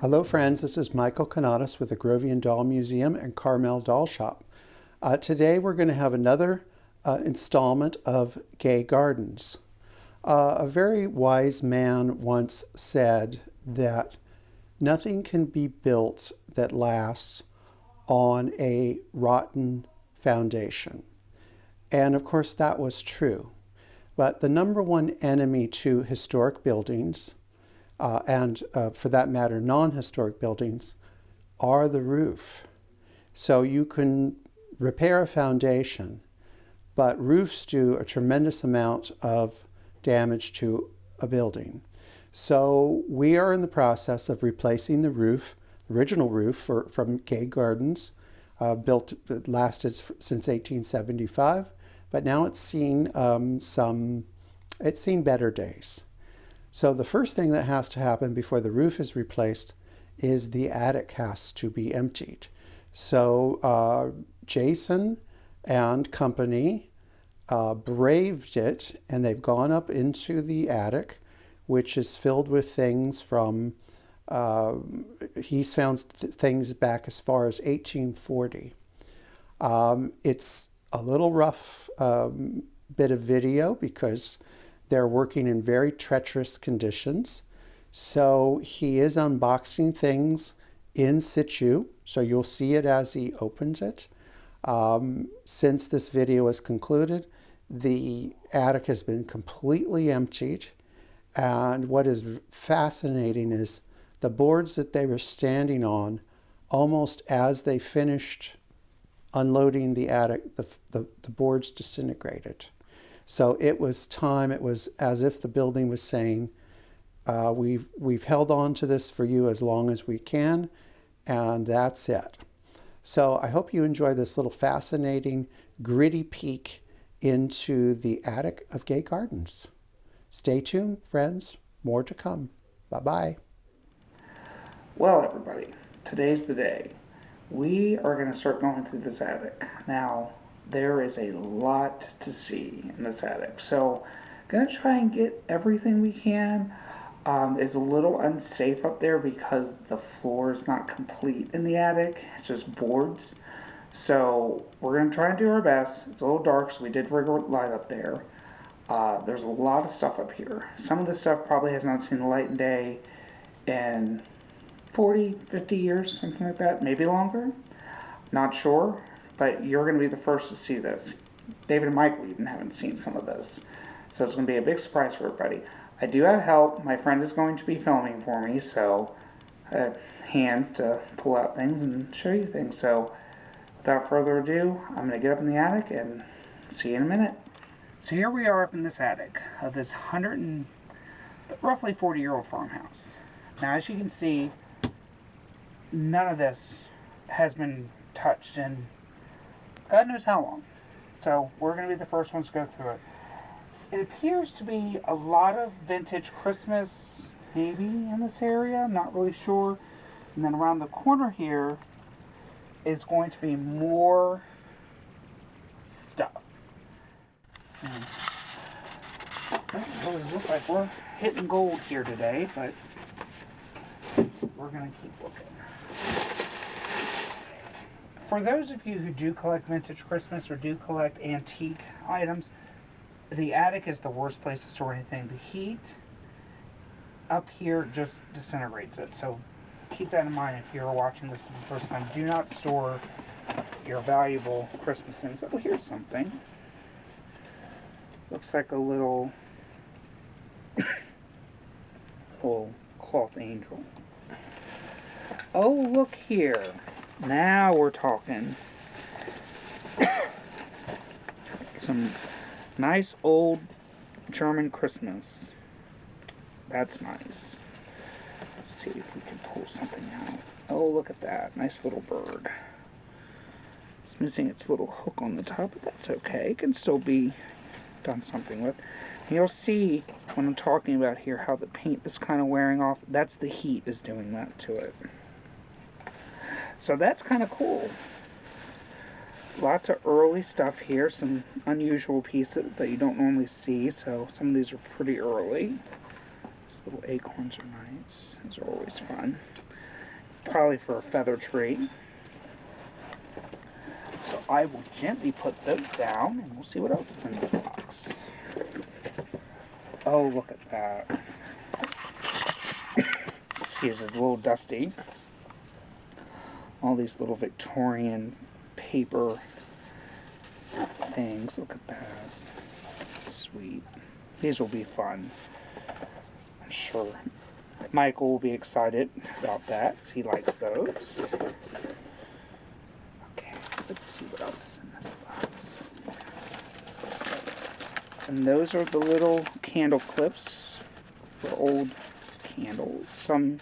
Hello friends, this is Michael Kanatis with the Grovian Doll Museum and Carmel Doll Shop. Today we're going to have another installment of Gae Gardens. A very wise man once said that nothing can be built that lasts on a rotten foundation. And of course that was true. But the number one enemy to historic buildings and for that matter, non-historic buildings, are the roof. So you can repair a foundation, but roofs do a tremendous amount of damage to a building. So we are in the process of replacing the roof, original roof from Gae Gardens, lasted since 1875, but now it's seen better days. So the first thing that has to happen before the roof is replaced is the attic has to be emptied. So Jason and company braved it, and they've gone up into the attic, which is filled with things from, he's found things back as far as 1840. It's a little rough bit of video because they're working in very treacherous conditions. So he is unboxing things in situ. So you'll see it as he opens it. Since this video is concluded, the attic has been completely emptied. And what is fascinating is the boards that they were standing on, almost as they finished unloading the attic, the boards disintegrated. So it was time, it was as if the building was saying, we've held on to this for you as long as we can, and that's it. So I hope you enjoy this little fascinating, gritty peek into the attic of Gae Gardens. Stay tuned, friends. More to come. Bye-bye. Well, everybody, today's the day. We are going to start going through this attic. Now, there is a lot to see in this attic, so I'm going to try and get everything we can. It's a little unsafe up there because the floor is not complete in the attic. It's just boards. So we're going to try and do our best. It's a little dark, so we did rig a light up there. There's a lot of stuff up here. Some of this stuff probably has not seen the light of day in 40, 50 years, something like that, maybe longer. Not sure, but you're going to be the first to see this. David and Michael even haven't seen some of this, so it's going to be a big surprise for everybody. I do have help. My friend is going to be filming for me, so I have hands to pull out things and show you things. So without further ado, I'm going to get up in the attic and see you in a minute. So here we are up in this attic of this roughly 40-year-old farmhouse. Now, as you can see, none of this has been touched in God knows how long. So we're going to be the first ones to go through it. It appears to be a lot of vintage Christmas, maybe, in this area. I'm not really sure. And then around the corner here is going to be more stuff. Doesn't really look like we're hitting gold here today, but we're going to keep looking. For those of you who do collect vintage Christmas or do collect antique items, the attic is the worst place to store anything. The heat up here just disintegrates it. So keep that in mind if you're watching this for the first time. Do not store your valuable Christmas things. Oh, here's something. Looks like a little cloth angel. Oh, look here. Now we're talking. Some nice old German Christmas. That's nice. Let's see if we can pull something out. Oh, look at that. Nice little bird. It's missing its little hook on the top, but that's okay. It can still be done something with. And you'll see when I'm talking about here how the paint is kind of wearing off. That's the heat is doing that to it. So that's kind of cool. Lots of early stuff here, some unusual pieces that you don't normally see, so some of these are pretty early. These little acorns are nice. These are always fun. probably for a feather tree. So I will gently put those down, and we'll see what else is in this box. Oh, look at that. Excuse me, it's a little dusty. All these little Victorian paper things. Look at that. Sweet. These will be fun. I'm sure Michael will be excited about that, as he likes those. Okay, let's see what else is in this box. And those are the little candle clips for old candles. Some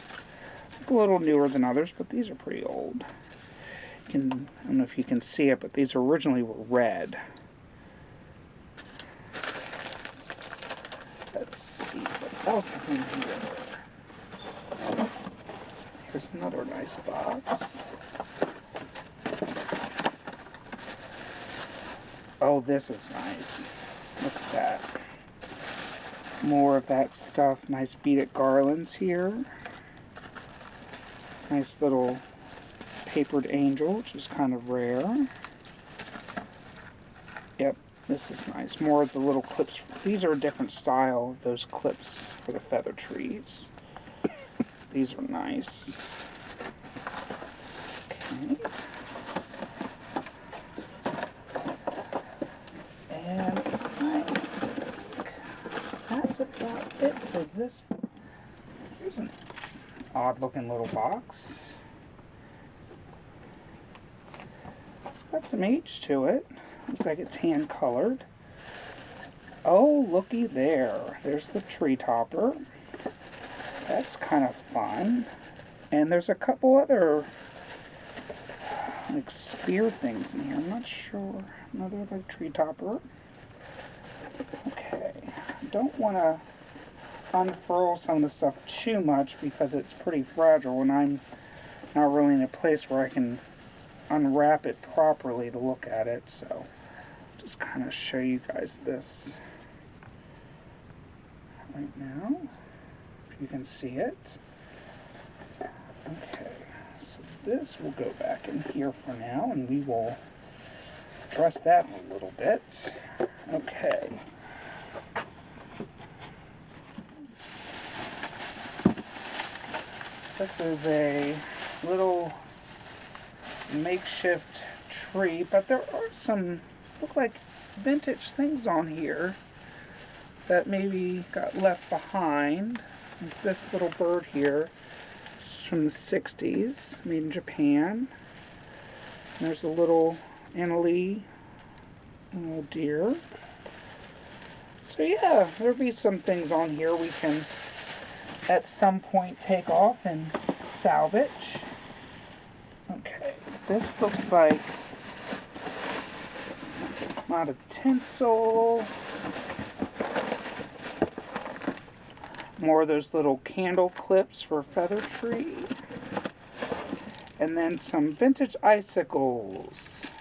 a little newer than others, but these are pretty old. I don't know if you can see it, but these originally were red. Let's see what else is in here. Here's another nice box. Oh, this is nice. Look at that. More of that stuff. Nice beaded garlands here. Nice little papered angel, which is kind of rare. Yep, this is nice. More of the little clips. These are a different style of those clips for the feather trees. These are nice. Okay. And I think that's about it for this. Here's an odd looking little box. It's got some age to it. Looks like it's hand colored. Oh, looky there. There's the tree topper. That's kind of fun. And there's a couple other like spear things in here. I'm not sure. Another like tree topper. Okay. I don't want to unfurl some of the stuff too much because it's pretty fragile and I'm not really in a place where I can unwrap it properly to look at it, so just kind of show you guys this right now, if you can see it. Okay, so this will go back in here for now and we will address that in a little bit. Okay. This is a little makeshift tree, but there are some look like vintage things on here that maybe got left behind. Like this little bird here is from the 60s, made in Japan. And there's a little Annalee, a little deer. So yeah, there'll be some things on here we can at some point take off and salvage. Okay, this looks like a lot of tinsel. More of those little candle clips for a feather tree. And then some vintage icicles.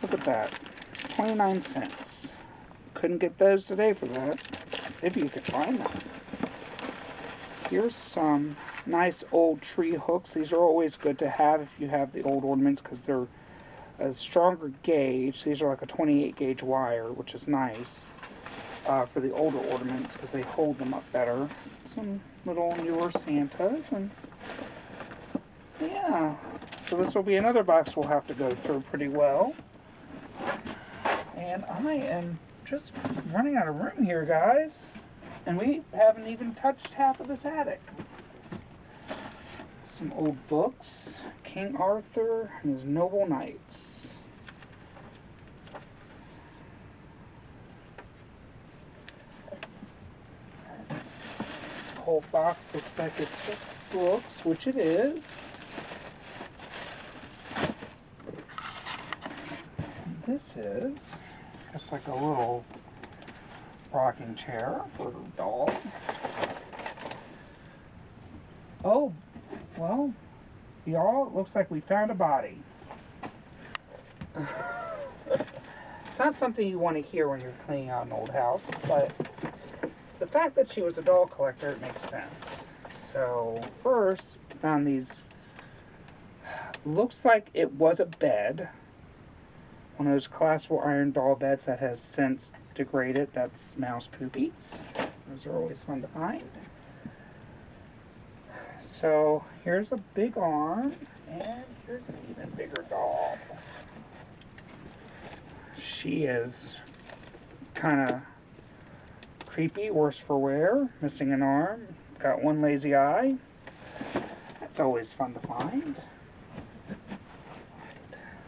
Look at that, 29 cents. Couldn't get those today for that, if you could find them. Here's some nice old tree hooks. These are always good to have if you have the old ornaments because they're a stronger gauge. These are like a 28 gauge wire, which is nice for the older ornaments because they hold them up better. Some little newer Santas, and yeah. So this will be another box we'll have to go through pretty well. And I am just running out of room here, guys. And we haven't even touched half of this attic. Some old books. King Arthur and his noble knights. This whole box looks like it's just books, which it is. This is just like a little rocking chair for a doll. Oh, well, y'all, it looks like we found a body. It's not something you want to hear when you're cleaning out an old house, but the fact that she was a doll collector, it makes sense. So, first, we found these. Looks like it was a bed. One of those collapsible iron doll beds that has since degraded. That's mouse poopies. Those are always fun to find. So here's a big arm, and here's an even bigger doll. She is kind of creepy, worse for wear, missing an arm, got one lazy eye. That's always fun to find.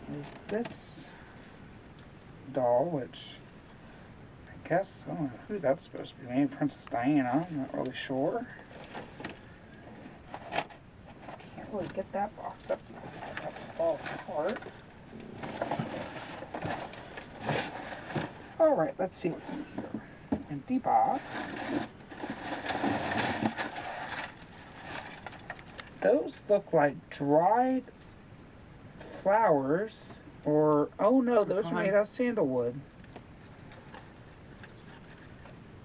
There's this doll, which I guess, I don't know who that's supposed to be. Maybe Princess Diana, I'm not really sure. Can't really get that box up because it's about to fall apart. Alright, let's see what's in here. Empty box. Those look like dried flowers, or, oh no, those are made out of sandalwood.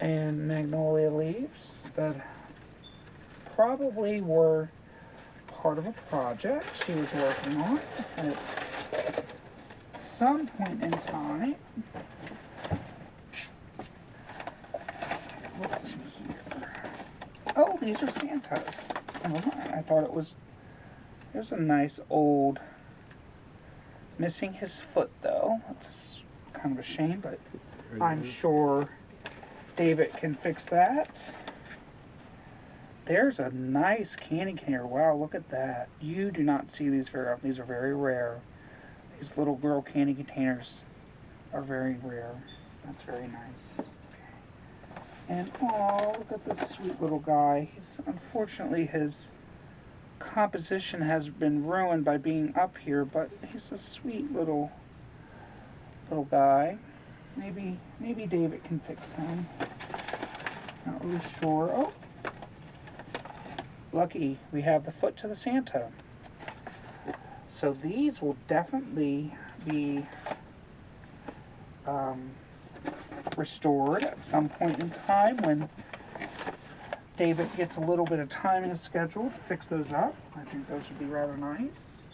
And magnolia leaves that probably were part of a project she was working on at some point in time. What's in here? Oh, these are Santas. Oh, I thought it was, there's a nice old, missing his foot though. That's kind of a shame, but I'm sure David can fix that. There's a nice candy cane. Wow, look at that. You do not see these very often. These are very rare. These little girl candy containers are very rare. That's very nice. Okay. And oh, look at this sweet little guy. Unfortunately, his composition has been ruined by being up here, but he's a sweet little guy. Maybe David can fix him. Not really sure. Oh, lucky we have the foot to the Santa. So these will definitely be restored at some point in time when David gets a little bit of time in his schedule to fix those up. I think those would be rather nice.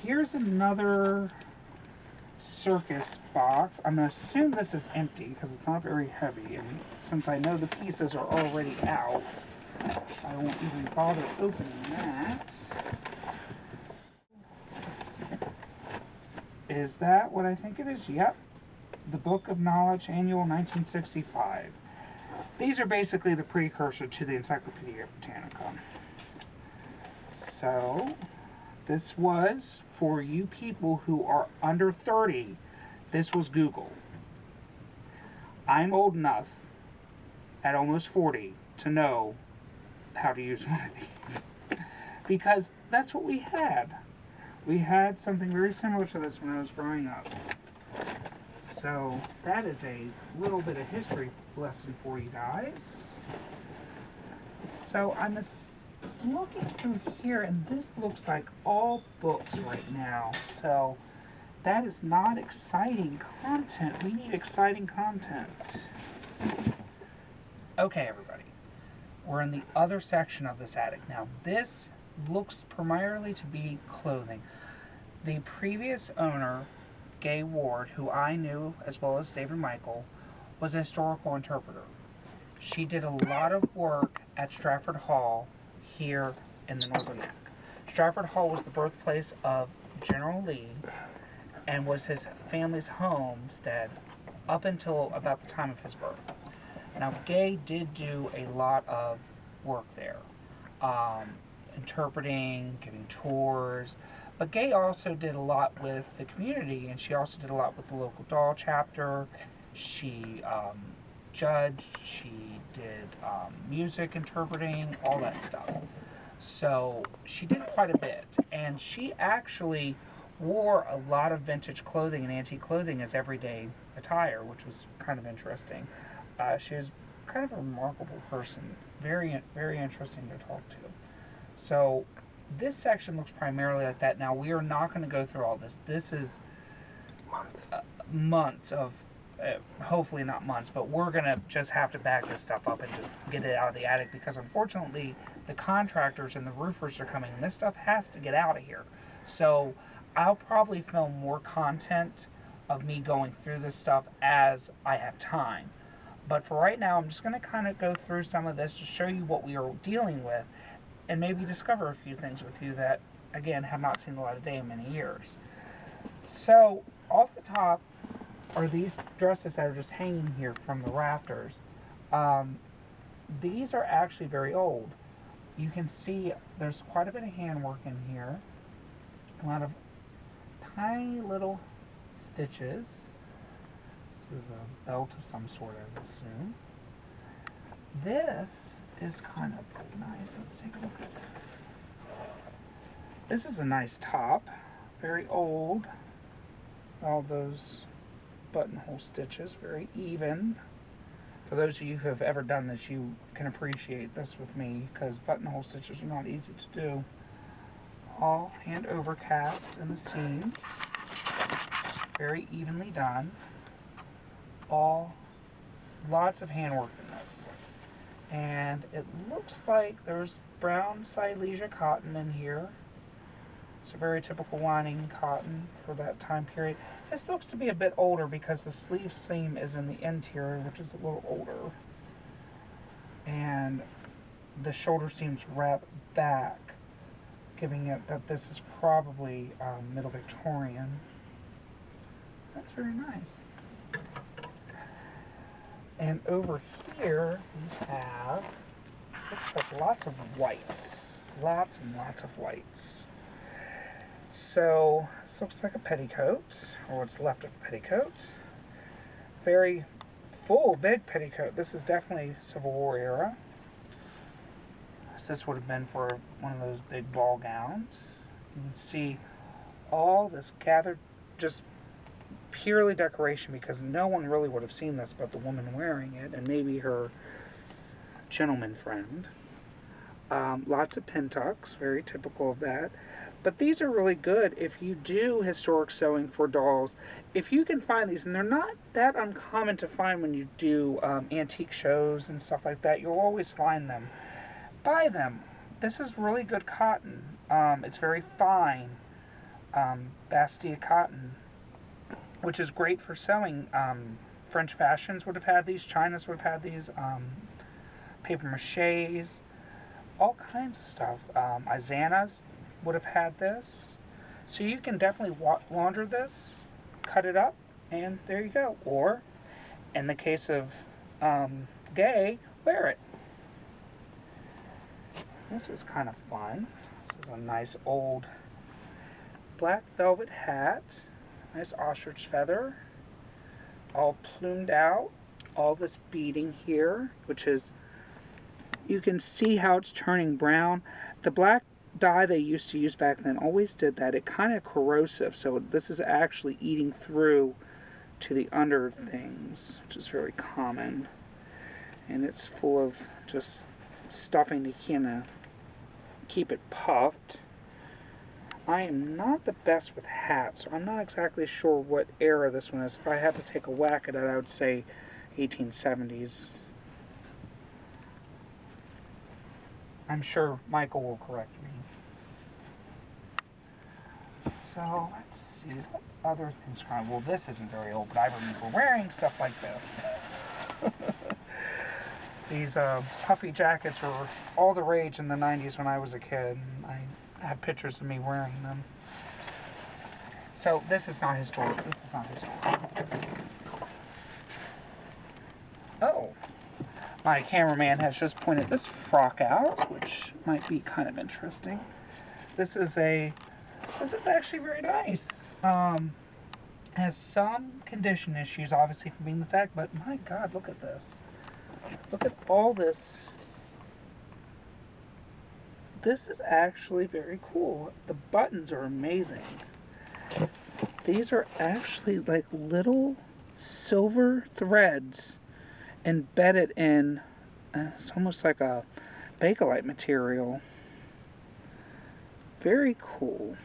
Here's another circus box. I'm going to assume this is empty because it's not very heavy, and since I know the pieces are already out, I won't even bother opening that. Is that what I think it is? Yep. The Book of Knowledge Annual 1965. These are basically the precursor to the Encyclopedia Britannica. So, this was, for you people who are under 30, this was Google. I'm old enough, at almost 40, to know how to use one of these. Because that's what we had. We had something very similar to this when I was growing up. So that is a little bit of history lesson for you guys. So I'm looking through here, and this looks like all books right now. So that is not exciting content. We need exciting content. Okay, everybody. We're in the other section of this attic. Now, this looks primarily to be clothing. The previous owner, Gae Ward, who I knew as well as David Michael, was a historical interpreter. She did a lot of work at Stratford Hall here in the Northern Neck. Stratford Hall was the birthplace of General Lee and was his family's homestead up until about the time of his birth. Now, Gae did do a lot of work there, interpreting, giving tours, but Gae also did a lot with the community, and she also did a lot with the local doll chapter. She judged, she did music interpreting, all that stuff. So she did quite a bit, and she actually wore a lot of vintage clothing and antique clothing as everyday attire, which was kind of interesting. She was kind of a remarkable person, very, very interesting to talk to. So this section looks primarily like that. Now, we are not going to go through all this. This is months of hopefully not months, but we're going to just have to back this stuff up and just get it out of the attic, because unfortunately the contractors and the roofers are coming and this stuff has to get out of here. So I'll probably film more content of me going through this stuff as I have time. But for right now, I'm just going to kind of go through some of this to show you what we are dealing with and maybe discover a few things with you that, again, have not seen the light of day in many years. So off the top are these dresses that are just hanging here from the rafters. These are actually very old. You can see there's quite a bit of handwork in here. A lot of tiny little stitches. This is a belt of some sort, I would assume. This is kind of pretty nice. Let's take a look at this. This is a nice top. Very old. All those buttonhole stitches. Very even. For those of you who have ever done this, you can appreciate this with me, because buttonhole stitches are not easy to do. All hand overcast in the seams. Very evenly done. Lots of handwork in this. And it looks like there's brown Silesia cotton in here. It's a very typical lining cotton for that time period. This looks to be a bit older because the sleeve seam is in the interior, which is a little older. And the shoulder seams wrap back, giving it that this is probably Middle Victorian. That's very nice. And over here we have, looks like lots of whites. Lots and lots of whites. So this looks like a petticoat, or what's left of a petticoat. Very full, big petticoat. This is definitely Civil War era. So this would have been for one of those big ball gowns. You can see all this gathered, just purely decoration, because no one really would have seen this but the woman wearing it and maybe her gentleman friend. Lots of pin tucks, very typical of that. But these are really good if you do historic sewing for dolls. If you can find these, and they're not that uncommon to find when you do antique shows and stuff like that, you'll always find them. Buy them. This is really good cotton. It's very fine Bastille cotton, which is great for sewing. French fashions would have had these, China's would have had these, paper maches, all kinds of stuff. Izana's would have had this. So you can definitely launder this, cut it up, and there you go. Or, in the case of Gae, wear it. This is kind of fun. This is a nice old black velvet hat. Nice ostrich feather, all plumed out, all this beading here, which is, you can see how it's turning brown. The black dye they used to use back then always did that. It kind of corrosive, so this is actually eating through to the under things, which is very common. And it's full of just stuffing to kind of keep it puffed. I am not the best with hats, so I'm not exactly sure what era this one is. If I had to take a whack at it, I would say 1870s. I'm sure Michael will correct me. So, let's see, what other things are on? Well, this isn't very old, but I remember wearing stuff like this. These puffy jackets were all the rage in the 90s when I was a kid. I have pictures of me wearing them. So this is not historic. This is not historic. Oh, my cameraman has just pointed this frock out, which might be kind of interesting. This is actually very nice. Has some condition issues, obviously, from being the sack, but my God, look at this. Look at all this. This is actually very cool. The buttons are amazing. These are actually like little silver threads embedded in, it's almost like a Bakelite material. Very cool.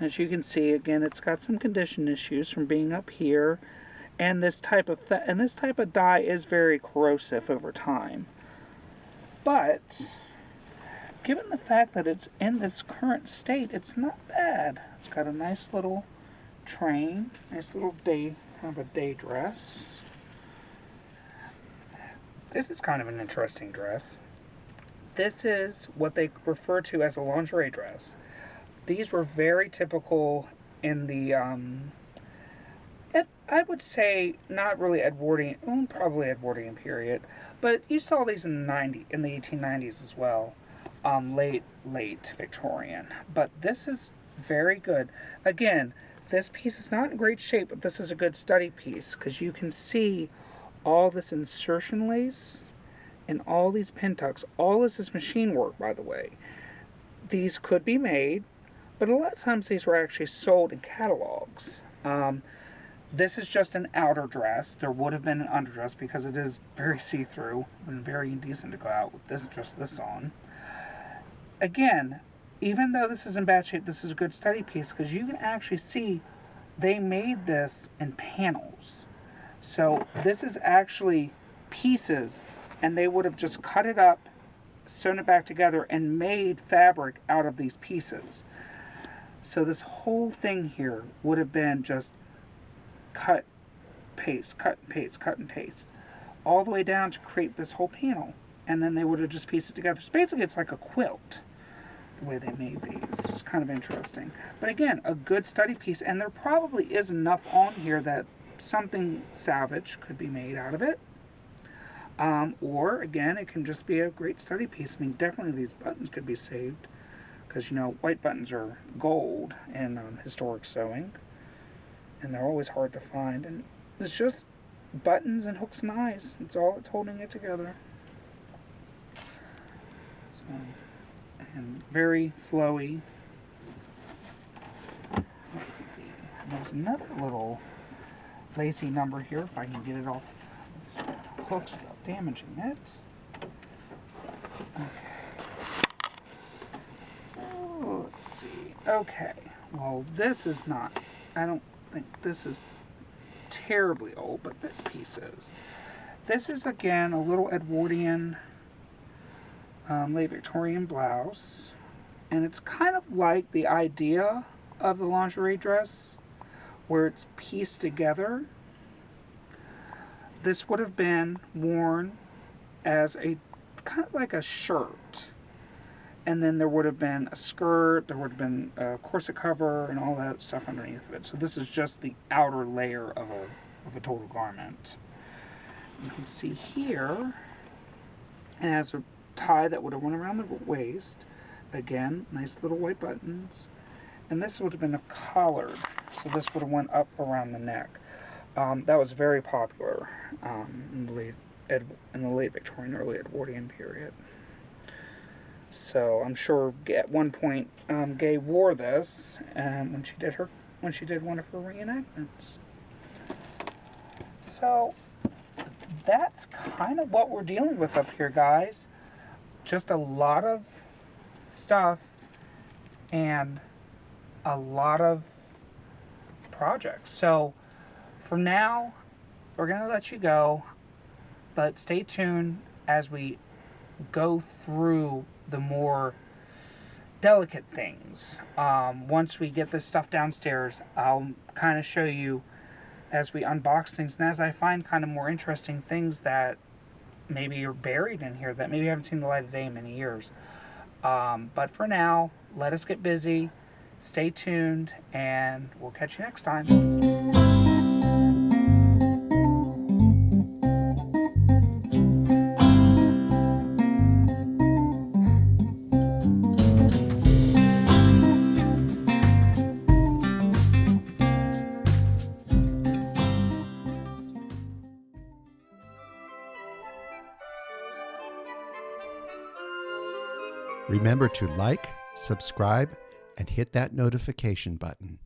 As you can see, again, it's got some condition issues from being up here, And this type of dye is very corrosive over time. But given the fact that it's in this current state, it's not bad. It's got a nice little train, nice little day, kind of a day dress. This is kind of an interesting dress. This is what they refer to as a lingerie dress. These were very typical in the, I would say, not really Edwardian, well, probably Edwardian period, but you saw these in the 1890s as well, late Victorian. But this is very good. Again, this piece is not in great shape, but this is a good study piece because you can see all this insertion lace and all these pin tucks. All this is machine work, by the way. These could be made, but a lot of times these were actually sold in catalogs. This is just an outer dress. There would have been an underdress because it is very see-through and very indecent to go out with just this on. Again, even though this is in bad shape, this is a good study piece because you can actually see they made this in panels. So this is actually pieces, and they would have just cut it up, sewn it back together, and made fabric out of these pieces. So this whole thing here would have been just cut, paste, cut and paste, cut and paste, all the way down to create this whole panel. And then they would have just pieced it together. So basically it's like a quilt, the way they made these. It's kind of interesting. But again, a good study piece, and there probably is enough on here that something salvage could be made out of it. Or, again, it can just be a great study piece. I mean, definitely these buttons could be saved because, you know, white buttons are gold in historic sewing, and they're always hard to find. And it's just buttons and hooks and eyes. It's all that's holding it together. So, and very flowy. Let's see. There's another little lacy number here, if I can get it off this hook without damaging it. Okay. Oh, let's see. Okay. Well, this is not, I don't think this is terribly old, but this piece is. This is, again, a little Edwardian, late Victorian blouse. And it's kind of like the idea of the lingerie dress, where it's pieced together. This would have been worn as a kind of like a shirt, and then there would have been a skirt, there would have been a corset cover and all that stuff underneath of it. So this is just the outer layer of a total garment. You can see here it has a tie that would have went around the waist. Again, nice little white buttons. And this would have been a collared, so this would have went up around the neck. That was very popular in the late Victorian, early Edwardian period. So I'm sure at one point Gae wore this when she did one of her reenactments. So that's kind of what we're dealing with up here, guys. Just a lot of stuff and a lot of projects. So for now, we're going to let you go, but stay tuned as we go through the more delicate things. Once we get this stuff downstairs, I'll kind of show you as we unbox things and as I find kind of more interesting things that maybe are buried in here that maybe haven't seen the light of day in many years. But for now, let us get busy. Stay tuned, and we'll catch you next time. Remember to like, subscribe, and hit that notification button.